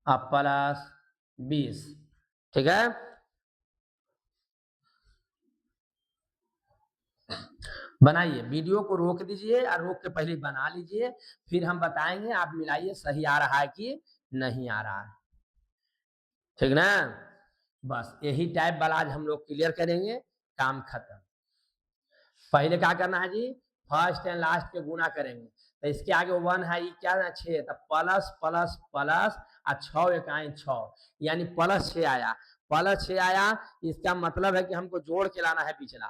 अब प्लस 20, ठीक है। बनाइए, वीडियो को रोक दीजिए और रोक के पहले बना लीजिए, फिर हम बताएंगे, आप मिलाइए सही आ रहा है कि नहीं आ रहा है, ठीक ना। बस यही टाइप वाला आज हम लोग क्लियर करेंगे, काम खत्म। पहले क्या करना है जी, फर्स्ट एंड लास्ट के गुना करेंगे, तो इसके आगे 1 है, ये क्या है 6, तो प्लस प्लस प्लस और 6 इकाई 6, यानी प्लस 6 आया, प्लस 6 आया। इसका मतलब है कि हमको जोड़ के लाना है पिछला,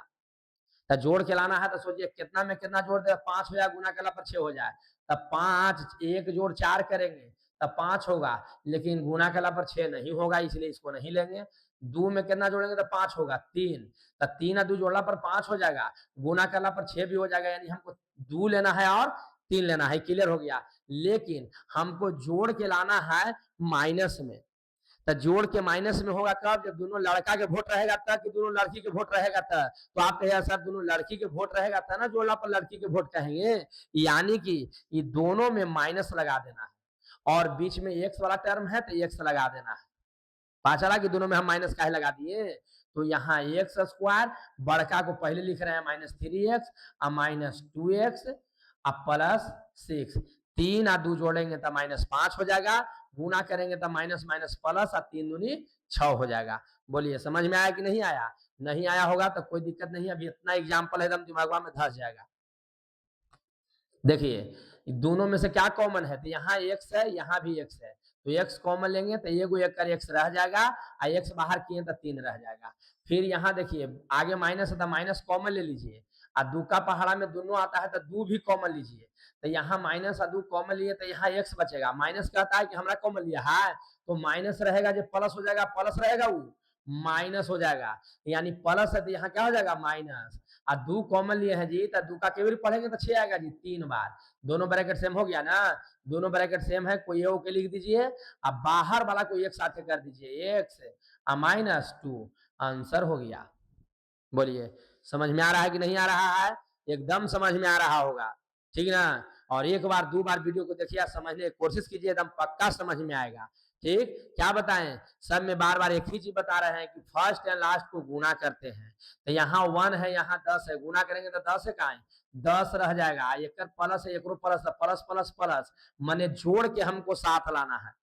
तो जोड़ के लाना है, तो सोचिए कितना में कितना जोड़ दे, 5 हो जाए, गुना करला पर 6 हो जाए, तब 5 1 जोड़ 4 करेंगे तब 5 होगा, लेकिन गुना करला पर 6 नहीं होगा, इसलिए इसको नहीं लेंगे। 2 में कितना जोड़ेंगे तो 5 होगा, 3, तो 3 और 2 जोड़ला पर 5 हो जाएगा, गुना करला पर 6 भी हो जाएगा, यानी हमको 2 लेना है और 3 लेना है, क्लियर हो गया। लेकिन हमको जोड़ के लाना है माइनस में, तो जोड़ के माइनस में होगा कब, जब दोनों लड़का के वोट रहेगा तब, कि दोनों लड़की के वोट रहेगा तब। तो आप कहिए सर दोनों लड़की के वोट रहेगा तब ना जोड़ला पर लड़की के वोट कहेंगे, यानी कि ये दोनों में माइनस लगा देना है, और बीच में एक्स वाला टर्म है तो एक्स लगा देना है। पता चला कि दोनों में हम माइनस काहे लगा दिए, तो यहाँ एक्स स्क्वायर बड़का को पहले लिख रहे हैं -3x और -2x अब प्लस 6, 3 और 2 जोड़ेंगे तो -5 हो जाएगा, गुना करेंगे तो माइनस माइनस प्लस और 3 दूनी 6 हो जाएगा। बोलिए समझ में आया कि नहीं आया, नहीं आया होगा तो कोई दिक्कत नहीं, अभी इतना एग्जाम्पल है एकदम दिमाग में धस जाएगा। देखिए दोनों में से क्या कॉमन है, तो यहाँ x है, यहाँ भी x है, तो x कॉमन लेंगे तो एगो एक कर x रह जाएगा, और x बाहर किए तो 3 रह जाएगा। फिर यहाँ देखिए आगे माइनस है तो माइनस कॉमन ले लीजिए, और 2 का पहाड़ा में दोनों आता है तो 2 भी कॉमन लीजिए, तो यहाँ माइनस और 2 कॉमन लिए तो यहाँ x बचेगा। माइनस कहता है कि हमारा कॉमन लिया है, तो माइनस रहेगा जो प्लस हो जाएगा, प्लस रहेगा वो माइनस हो जाएगा, यानी प्लस है तो यहाँ क्या हो जाएगा माइनस, और 2 कॉमन लिए हैं जी, तो 2 का केवल पढ़ेंगे तो 6 आएगा जी 3 बार। दोनों ब्रैकेट सेम हो गया ना, दोनों ब्रैकेट सेम है, कोई के लिख दीजिए, अब बाहर वाला को एक साथ कर दीजिए, x -2, आंसर हो गया। बोलिए समझ में आ रहा है कि नहीं आ रहा है, एकदम समझ में आ रहा होगा, ठीक ना। और एक बार 2 बार वीडियो को देखिए, समझने की कोशिश कीजिए, एकदम पक्का समझ में आएगा। ठीक, क्या बताएं, सब में बार बार एक ही चीज बता रहे हैं कि फर्स्ट एंड लास्ट को गुना करते हैं, तो यहाँ 1 है, यहाँ 10 है, गुना करेंगे तो 10 है, कहा 10 रह जाएगा, एक प्लस है, एक प्लस, प्लस प्लस प्लस, माने जोड़ के हमको साथ लाना है,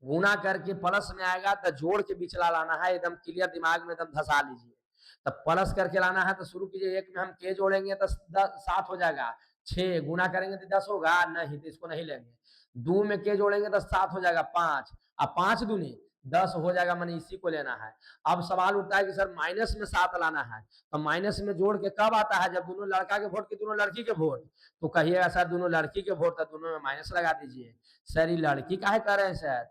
गुना करके प्लस में आएगा तो जोड़ के बिचला लाना है, एकदम क्लियर दिमाग में एकदम धसा लीजिए। तब प्लस करके लाना है तो शुरू कीजिए, एक में हम के जोड़ेंगे तो 7 हो जाएगा, 6 गुना करेंगे तो 10 होगा, नहीं तो इसको नहीं लेंगे। 2 में के जोड़ेंगे तो 7 हो जाएगा, 5 अब 5 दूनी 10 हो जाएगा, मैंने इसी को लेना है। अब सवाल उठता है कि सर माइनस में 7 लाना है, तो माइनस में जोड़ के कब आता है, जब दोनों लड़का के वोट की दोनों लड़की के वोट, तो कहिएगा सर दोनों लड़की के वोट, तो दोनों में माइनस लगा दीजिए। सर ये लड़की काहे कर रहे हैं सर,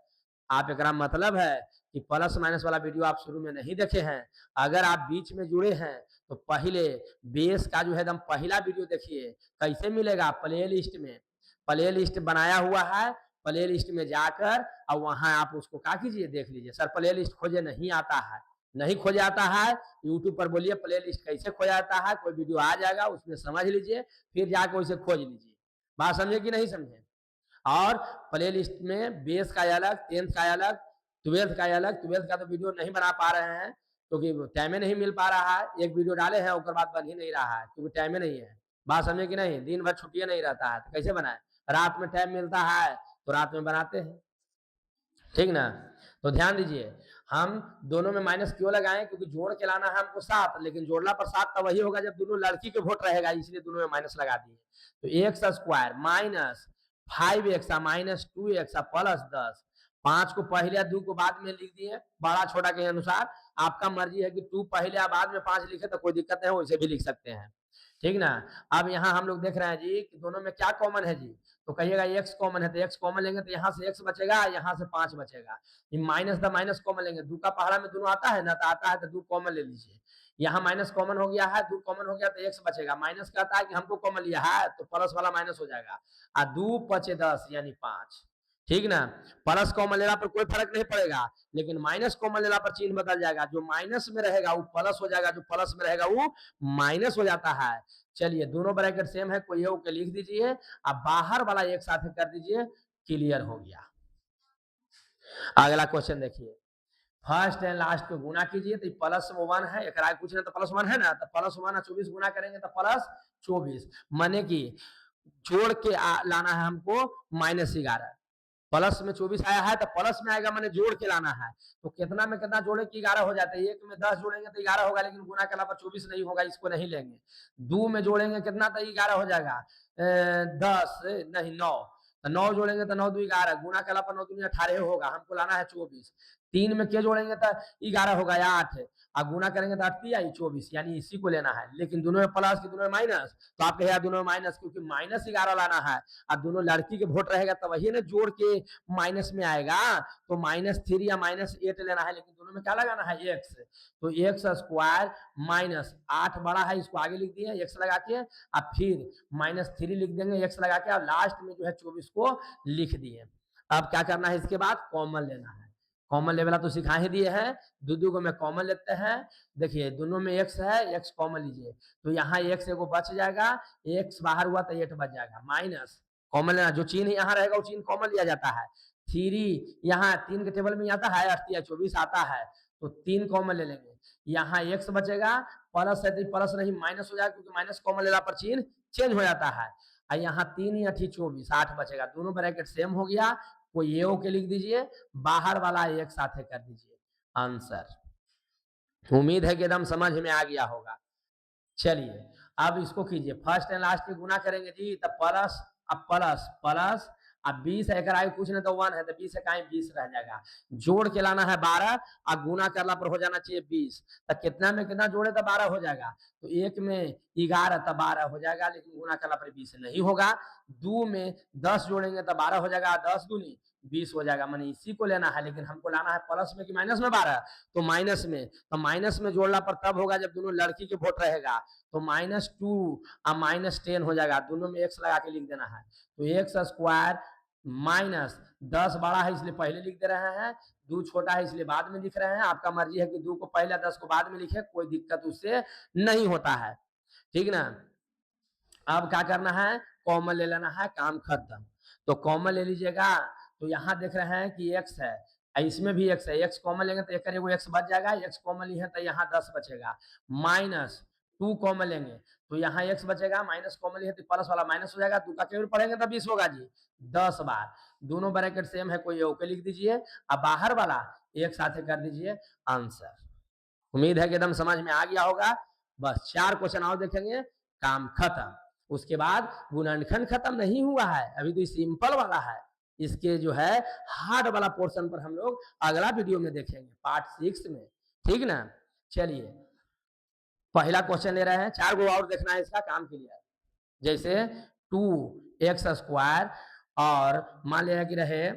आप एक मतलब है कि प्लस माइनस वाला वीडियो आप शुरू में नहीं देखे हैं, अगर आप बीच में जुड़े हैं तो पहले बेस का जो है एकदम पहला वीडियो देखिए, कैसे मिलेगा, प्ले लिस्ट में, प्ले लिस्ट बनाया हुआ है, प्ले लिस्ट में जाकर और वहां आप उसको क्या कीजिए देख लीजिए। सर प्ले लिस्ट खोजे नहीं आता है, नहीं खोज आता है, यूट्यूब पर बोलिए प्ले लिस्ट कैसे खोजा जाता है, कोई वीडियो आ जाएगा उसमें समझ लीजिए, फिर जाकर उसे खोज लीजिए। बात समझे कि नहीं समझे। और प्ले लिस्ट में बेस का अलग, 10th का अलग, 12th का अलग, 12th का तो वीडियो नहीं बना पा रहे हैं क्योंकि तो टाइम नहीं मिल पा रहा है, एक वीडियो डाले हैं उसके बाद बन ही नहीं रहा है क्योंकि टाइम नहीं है। बात समझे कि नहीं, दिन भर छुट्टियां नहीं रहता है तो कैसे बनाए, रात में टाइम मिलता है तो रात में बनाते हैं, ठीक ना। तो ध्यान दीजिए, हम दोनों में माइनस क्यों लगाएं, क्योंकि जोड़ के लाना है हमको 7, लेकिन जोड़ना पर 7 तब वही होगा जब दोनों लड़की के वोट रहेगा, इसलिए दोनों में माइनस लगा दिए। तो x square minus 5x minus 2x plus 10, 5 को पहले या 2 को बाद में लिख दिए बड़ा छोटा के अनुसार। आपका मर्जी है कि 2 पहले या बाद में 5 लिखे तो कोई दिक्कत नहीं, वैसे भी लिख सकते हैं, ठीक ना। अब यहाँ हम लोग देख रहे हैं जी कि दोनों में क्या कॉमन है जी, तो कहिएगा x कॉमन है, तो x कॉमन लेंगे तो यहाँ से x बचेगा, यहाँ से 5 बचेगा। माइनस द माइनस कॉमन लेंगे, 2 का पहाड़ा में दोनों आता है ना, तो आता है तो 2 कॉमन ले लीजिए। यहाँ माइनस कॉमन हो गया है, 2 कॉमन हो गया तो x बचेगा। माइनस कहता है कि हमको कॉमन लिया है तो प्लस वाला माइनस हो जाएगा, और 2 पचे 10 यानी 5, ठीक ना। प्लस कॉमन लेना पर कोई फर्क नहीं पड़ेगा, लेकिन माइनस कॉमन लेना पर चिन्ह बदल जाएगा, जो माइनस में रहेगा वो प्लस हो जाएगा, जो प्लस में रहेगा वो माइनस हो जाता है। चलिए दोनों ब्रैकेट सेम है, कोई के लिख दीजिए, अब बाहर वाला एक साथ कर दीजिए, क्लियर हो गया। अगला क्वेश्चन देखिए, फर्स्ट एंड लास्ट को गुना कीजिए, तो प्लस 1 है, एक पूछ रहे तो प्लस 1 है ना, तो प्लस 1 और 24 गुना करेंगे तो प्लस 24, माने कि जोड़ के लाना है हमको -11, प्लस में 24 आया है तो प्लस में आएगा, मैंने जोड़ के लाना है। तो कितना में कितना जोड़े कि 11 हो जाते हैं, एक में 10 जोड़ेंगे तो 11 होगा, लेकिन गुना के अलावा 24 नहीं होगा, इसको नहीं लेंगे। 2 में जोड़ेंगे कितना तो 11 हो जाएगा, 10 नहीं 9, तो 9 जोड़ेंगे तो 9 2 11, गुना के अलावा 9 2 18 होगा, हमको लाना है 24। 3 में क्या जोड़ेंगे तो 11 होगा या 8, और गुना करेंगे तो 8 आई 24, यानी इसी को लेना है, लेकिन दोनों में प्लस की दोनों में माइनस, तो आप कहे दोनों में माइनस, क्योंकि -11 लाना है, और दोनों लड़की के वोट रहेगा तब वही ना जोड़ के माइनस में आएगा, तो -3 या -8 लेना है, लेकिन दोनों में क्या लगाना है x, तो एक्स स्क्वायर -8 बड़ा है, इसको आगे लिख दिए x लगा के, अब फिर -3 लिख देंगे x लगा के, और लास्ट में जो है 24 को लिख दिए। अब क्या करना है, इसके बाद कॉमन लेना है, कॉमन लेवल तो सिखा ही दिए हैं, दो को में कॉमन लेते हैं। देखिए दोनों में x है, x कॉमन लीजिए, तो यहाँ x एगो बच जाएगा, x बाहर हुआ तो 8 बच जाएगा, माइनस कॉमन लेना, जो चिन्ह यहाँ रहेगा वो चिन्ह कॉमन लिया जाता है। 3 यहाँ 3 के टेबल में आता है, 8 या 24 आता है, तो 3 कॉमन ले लेंगे, यहाँ x बचेगा, प्लस है तो प्लस नहीं माइनस हो जाएगा, क्योंकि माइनस कॉमन लेना पर चिन्ह चेंज हो जाता है। यहाँ 3 या 24 8 बचेगा, दोनों ब्रैकेट सेम हो गया, कोई ये के लिख दीजिए, बाहर वाला एक साथ कर दीजिए, आंसर। उम्मीद है कि एकदम समझ में आ गया होगा। चलिए अब इसको कीजिए, फर्स्ट एंड लास्ट की गुना करेंगे जी, तो प्लस, अब प्लस प्लस, अब 20 है, अगर कुछ नहीं तो 1 है, तो 20 है 20 रह जाएगा, जोड़ के लाना है 12, और गुना करना पर हो जाना चाहिए 20, तो कितना में कितना जोड़े तो 12 हो जाएगा, तो एक में 11 तो 12 हो जाएगा, लेकिन गुना करना पर 20 नहीं होगा। 2 में 10 जोड़ेंगे तो 12 हो जाएगा, 10 दूनी 20 हो जाएगा, मैंने इसी को लेना है, लेकिन हमको लाना है प्लस में कि माइनस में 12, तो माइनस में, तो माइनस में जोड़ना पर तब होगा जब दोनों लड़की के वोट रहेगा, तो -2 और -10 हो जाएगा, दोनों में x लगा के लिख देना है, तो एक्स स्क्वायर -10 बड़ा है इसलिए पहले लिख दे रहे हैं, 2 छोटा है इसलिए बाद में लिख रहे हैं, आपका मर्जी है कि 2 को पहले 10 को बाद में लिखे, कोई दिक्कत उससे नहीं होता है, ठीक ना। अब क्या करना है, कॉमन ले लेना है, काम खत्म। तो कॉमन ले लीजिएगा, तो यहाँ देख रहे हैं कि x है, इसमें भी x है, x कॉमन लेंगे तो एक x बच जाएगा, x कॉमन ली है तो यहाँ 10 बचेगा, -2 कॉमन लेंगे तो यहाँ x बचेगा, माइनस कॉमन ली है तो प्लस वाला माइनस हो जाएगा, 2 का केवल पढ़ेंगे तो 20 होगा जी, 10 बार, दोनों ब्रैकेट सेम है, कोई ओके लिख दीजिए, अब बाहर वाला एक साथ कर दीजिए, आंसर। उम्मीद है कि एकदम समझ में आ गया होगा। बस 4 क्वेश्चन और देखेंगे, काम खत्म। उसके बाद गुणनखंड खत्म नहीं हुआ है, अभी तो सिंपल वाला है, इसके जो है हार्ड वाला पोर्शन पर हम लोग अगला वीडियो में देखेंगे, पार्ट 6 में, ठीक ना। चलिए पहला क्वेश्चन ले रहे हैं, 4 गो और देखना है, इसका काम क्लियर, जैसे 2x स्क्वायर और मान लिया कि रहे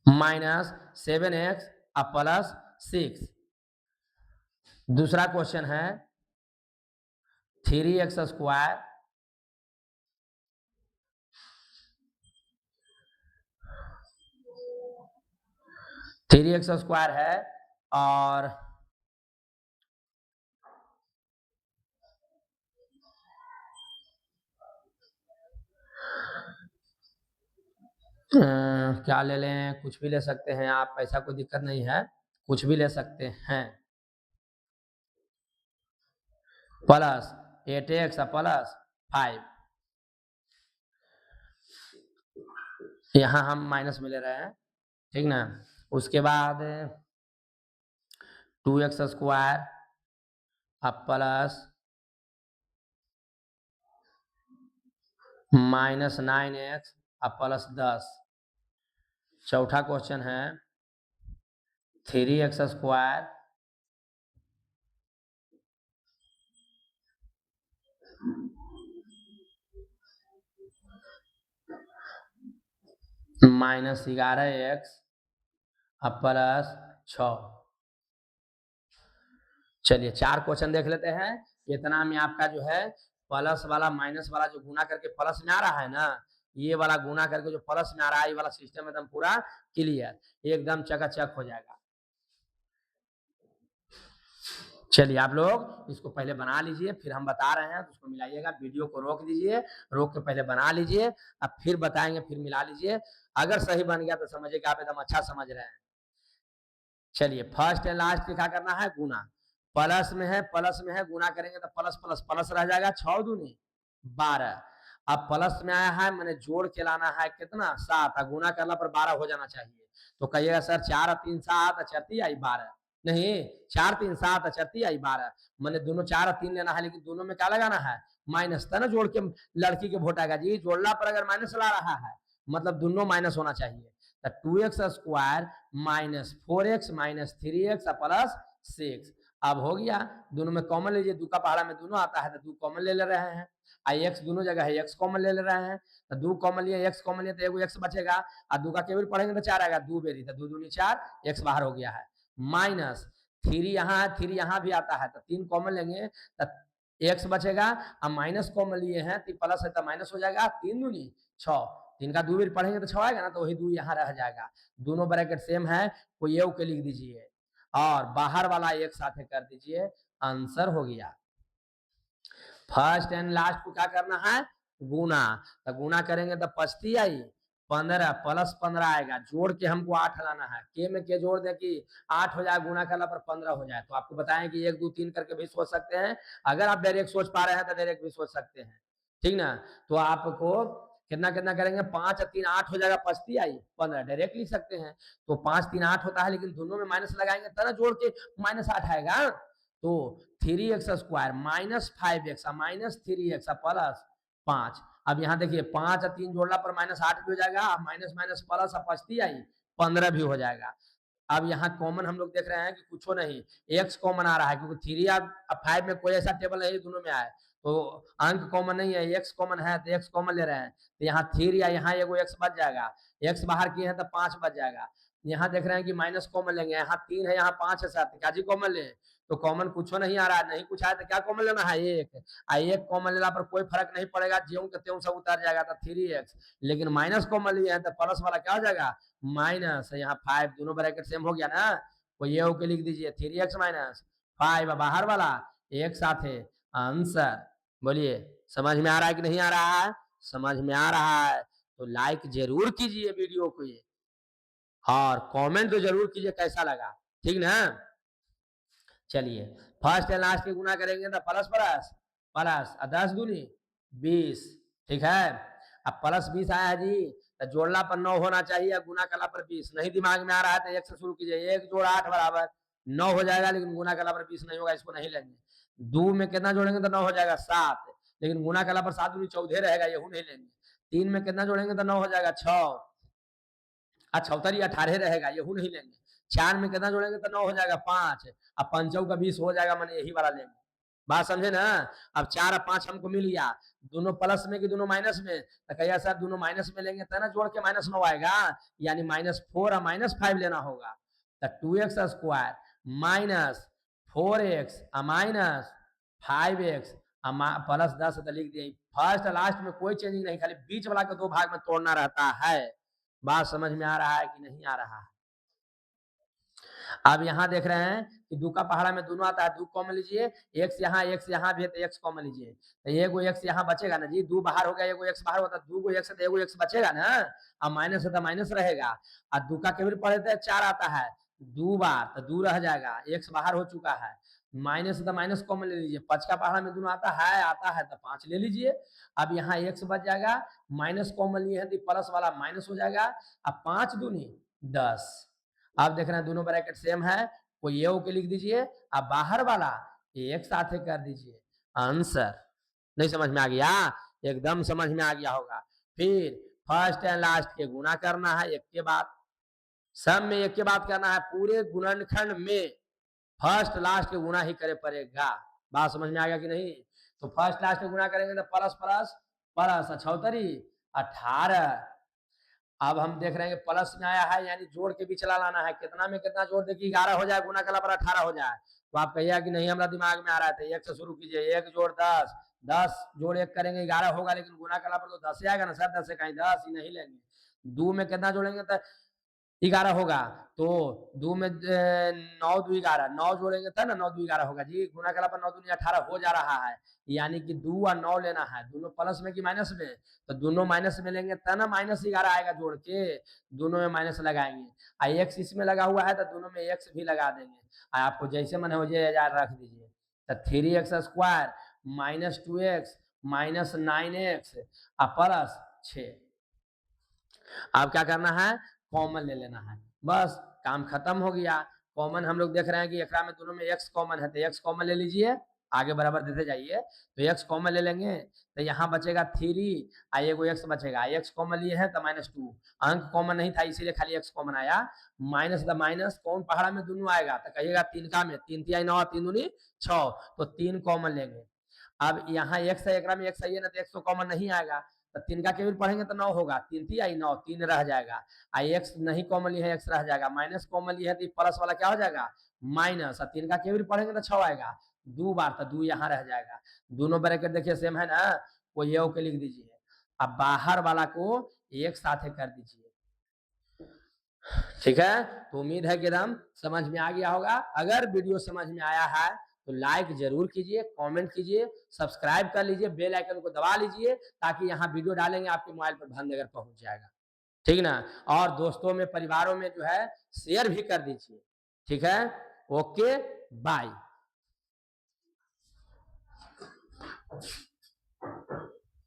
-7x प्लस 6। दूसरा क्वेश्चन है 3x स्क्वायर है, और क्या ले लें, कुछ भी ले सकते हैं आप, ऐसा कोई दिक्कत नहीं है, कुछ भी ले सकते हैं, प्लस 8x प्लस 5, यहाँ हम माइनस में ले रहे हैं, ठीक ना। उसके बाद 2x स्क्वायर अब प्लस -9x अब प्लस 10। चौथा क्वेश्चन है 3x स्क्वायर -11x अब प्लस 6। चलिए 4 क्वेश्चन देख लेते हैं। इतना में आपका जो है प्लस वाला माइनस वाला जो गुना करके प्लस में आ रहा है ना, ये वाला गुना करके जो प्लस में आ रहा है, ये वाला सिस्टम एकदम पूरा क्लियर, एकदम चकाचक हो जाएगा। चलिए आप लोग इसको पहले बना लीजिए, फिर हम बता रहे हैं तो उसको मिलाइएगा। वीडियो को रोक दीजिए, रोक के पहले बना लीजिए, अब फिर बताएंगे, फिर मिला लीजिए। अगर सही बन गया तो समझिए कि आप एकदम अच्छा समझ रहे हैं। चलिए फर्स्ट एंड लास्ट क्या करना है, गुना। प्लस में है, प्लस में है, गुना करेंगे तो प्लस प्लस प्लस रह जाएगा, 6 दूनी 12। अब प्लस में आया है, मैंने जोड़ के लाना है कितना, 7, गुना करना पर 12 हो जाना चाहिए। तो कहिएगा सर 4 और 3 7 चरती आई 12, नहीं 4 3 7 चरती आई 12। मैंने दोनों 4 और 3 लेना है, लेकिन दोनों में क्या लगाना है, माइनस था ना, जोड़ के लड़की के वोट आएगा जी। जोड़ना पर अगर माइनस ला रहा है मतलब दोनों माइनस होना चाहिए। 2x square -4x -3x plus 6। अब हो गया, दोनों में कॉमन लीजिए, दो का पहाड़ा में दोनों आता है तो दो कॉमन ले रहे हैं। आई एक्स दोनों जगह है, एक्स कॉमन ले रहे हैं तो दो कॉमन लिए, एक्स कॉमन लिए तो एगो एक्स बचेगा, और दो का केवल पढ़ेंगे तो 4 आएगा, दो बेरी तो दो दूनी 4, एक्स बाहर हो गया है। माइनस 3 यहाँ है, 3 यहाँ भी आता है तो 3 कॉमन लेंगे तो एक्स बचेगा, और माइनस कॉमन लिए हैं तो प्लस है तो माइनस हो जाएगा, 3 दूनी 6, 3 का 2 बेर पढ़ेंगे तो 6 आएगा ना, तो वही 2 यहाँ रह जाएगा। दोनों ब्रैकेट सेम है, कोई ये के लिख दीजिए और बाहर वाला एक साथ कर दीजिए, आंसर हो गया। फर्स्ट एंड लास्ट को क्या करना है, गुना। तो गुना करेंगे तो 25 आई 15 प्लस 15 आएगा, जोड़ के हमको 8 लाना है, के में के जोड़ दे कि 8 हो जाए, गुना करना पर 15 हो जाए। तो आपको बताएं कि 1 2 3 करके भी सोच सकते हैं, अगर आप डायरेक्ट सोच पा रहे हैं तो डायरेक्ट भी सोच सकते हैं, ठीक ना। तो आपको कितना कितना करेंगे, 5 और 3 8 हो जाएगा, 25 आई 15 डायरेक्ट लिख सकते हैं। तो 5 3 8 होता है, लेकिन दोनों में माइनस लगाएंगे तब ना जोड़ के -8 आएगा। तो 3x square -5x -3x plus 5। अब यहाँ देखिए 5 और 3 जोड़ना पर -8 भी हो जाएगा, माइनस माइनस प्लस 25 आई 15 भी हो जाएगा। अब यहाँ कॉमन हम लोग देख रहे हैं कि कुछ नहीं, एक्स कॉमन आ रहा है, क्योंकि 3 और 5 में कोई ऐसा टेबल नहीं दोनों में आए, तो अंक कॉमन नहीं है, एक्स कॉमन है तो एक्स कॉमन ले रहे हैं। तो यहाँ 3 या यहाँ एगो एक्स बच जाएगा, एक्स बाहर किए हैं तो 5 बच जाएगा। यहाँ देख रहे हैं कि माइनस कॉमन लेंगे, यहाँ 3 है यहाँ 5 है, 7 क्या जी कॉमन ले, तो कॉमन कुछ नहीं आ रहा है, नहीं कुछ आया तो क्या कॉमन लेना है, एक कॉमन लेना पर कोई फर्क नहीं पड़ेगा, ज्यों के त्यों सब उतर जाएगा तो 3x। लेकिन माइनस कॉमन लिए हैं तो प्लस वाला क्या हो जाएगा, माइनस, यहाँ 5, दोनों ब्रैकेट सेम हो गया ना, कोई ये होके लिख दीजिए 3x -5 बाहर वाला एक साथ है, आंसर। बोलिए समझ में आ रहा है कि नहीं आ रहा है, समझ में आ रहा है तो लाइक जरूर कीजिए वीडियो को ये, और कमेंट तो जरूर कीजिए कैसा लगा, ठीक ना। चलिए फर्स्ट एंड लास्ट के गुना करेंगे तो प्लस प्लस प्लस 10 दूनी 20, ठीक है। अब प्लस 20 आया जी, तो जोड़ना पर 9 होना चाहिए, गुना करना पर 20। नहीं दिमाग में आ रहा है तो 1 से शुरू कीजिए, 1 जोड़ 8 बराबर 9 हो जाएगा, लेकिन गुना करना पर 20 नहीं होगा, इसको नहीं लेंगे। 2 में कितना जोड़ेंगे तो 9 हो जाएगा 7, लेकिन गुना करना पर 7 दूनी 14 रहेगा, यही नहीं लेंगे। 3 में कितना जोड़ेंगे तो 9 हो जाएगा 6, 18 रहेगा, यही नहीं लेंगे। 4 में कितना जोड़ेंगे तो 9 हो जाएगा 5, अब 5 का 20 हो जाएगा, मैंने यही वाला लेंगे। बात समझे ना। अब 4 और 5 हमको मिल गया, दोनों प्लस में कि दोनों माइनस में, तो कहिए सर दोनों माइनस में लेंगे तो ना जोड़ के -9 आएगा, यानी -4 और -5 लेना होगा। तो 2x square -4x -5x plus 10 तो लिख दिए। फर्स्ट लास्ट में कोई चेंजिंग नहीं, खाली बीच वाला के 2 भाग में तोड़ना रहता है। बात समझ में आ रहा है कि नहीं आ रहा है। अब यहाँ देख रहे हैं कि दो का पहाड़ा में दोनों आता है, दो कॉमन लीजिए, एक्स यहाँ भी है तो एक्स कॉमन लीजिए, तो एगो एक्स यहाँ बचेगा ना जी, दो बाहर हो गया, एगो एक्स बाहर होता, दो गो एक्स है तो एगो एक्स बचेगा ना, अब माइनस है तो माइनस रहेगा। और दो का केवल पढ़े थे 4 आता है, 2 बार तो 2 रह जाएगा, एक्स बाहर हो चुका है, माइनस है तो माइनस कॉमन ले लीजिए, 5 का पहाड़ा में दोनों आता है तो 5 ले लीजिए। अब यहाँ एक्स बच जाएगा, माइनस कॉमन लिए है तो प्लस वाला माइनस हो जाएगा, अब 5 दूनी 10। आप देख रहे हैं दोनों ब्रैकेट सेम है, कोई ये के लिख दीजिए, अब बाहर वाला एक साथ कर दीजिए, आंसर। नहीं समझ में आ गया? एकदम समझ में आ गया होगा। फिर फर्स्ट एंड लास्ट के गुना करना है एक के बाद, सब में एक के बाद करना है, पूरे गुणनखंड में फर्स्ट लास्ट के गुना ही करे पड़ेगा। बात समझ में आ गया कि नहीं? तो फर्स्ट लास्ट के गुना करेंगे तो प्लस प्लस प्लस 18। अब हम देख रहे हैं कि प्लस में आया है, यानी जोड़ के भी चला लाना है। कितना में कितना जोड़ दे कि 11 हो जाए, गुना कला पर 18 हो जाए। तो आप कहिएगा कि नहीं हमारा दिमाग में आ रहा है, तो 1 से शुरू कीजिए, 1 जोड़ 10, 10 जोड़ 1 करेंगे 11 होगा, लेकिन गुना कला पर तो 10 से आएगा ना सर, 10 से कहीं 10 ही नहीं लेंगे। 2 में कितना जोड़ेंगे तो 11 होगा, तो 2 में 9 2 11, 9 जोड़ेंगे तब ना 9 2 11 होगा जी। गुना कला पर 9 दूनी 18 हो जा रहा है, यानी कि 2 और 9 लेना है, दोनों प्लस में कि माइनस में, तो दोनों माइनस में लेंगे तब ना -11 आएगा जोड़ के, दोनों में माइनस लगाएंगे। एक्स इसमें लगा हुआ है तो दोनों में एक्स भी लगा देंगे, आपको जैसे मन हो जाए रख दीजिए। तो 3x² -2x -9x प्लस 6। अब क्या करना है, कॉमन ले लेना है, बस काम खत्म हो गया। कॉमन हम लोग देख रहे हैं कि एकरा में दोनों में x कॉमन है, तो x कॉमन ले लीजिए, आगे बराबर देते जाइए। तो x कॉमन ले लेंगे तो यहाँ बचेगा 3, एगो x बचेगा, x कॉमन लिए है तो -2, अंक कॉमन नहीं था इसीलिए खाली x कॉमन आया। माइनस द माइनस कौन पहाड़ा में दोनों आएगा, तो कहिएगा 3 का में 3 3 9 3 दूनी 6, तो 3 कॉमन लेंगे। अब यहाँ x है, एकरा में x है ना, तो x तो कॉमन नहीं आएगा, तो 3 का केवल पढ़ेंगे तो 9 होगा, 3 3 आई 9, 3 रह जाएगा। x नहीं कॉमन लिया है, x रह जाएगा, माइनस कॉमन लिया है तो प्लस वाला क्या हो जाएगा, माइनस, और 3 का केवल पढ़ेंगे तो 6 आएगा, 2 बार तो 2 यहाँ रह जाएगा। दोनों ब्रैकेट देखिए सेम है ना, वो ये के लिख दीजिए। अब बाहर वाला को एक साथ कर दीजिए, ठीक है। तो उम्मीद है कि एकदम समझ में आ गया होगा। अगर वीडियो समझ में आया है तो लाइक जरूर कीजिए, कमेंट कीजिए, सब्सक्राइब कर लीजिए, बेल आइकन को दबा लीजिए, ताकि यहाँ वीडियो डालेंगे आपके मोबाइल पर भंदेगर पहुंच जाएगा, ठीक ना। और दोस्तों में परिवारों में जो है शेयर भी कर दीजिए, ठीक है। Okay bye.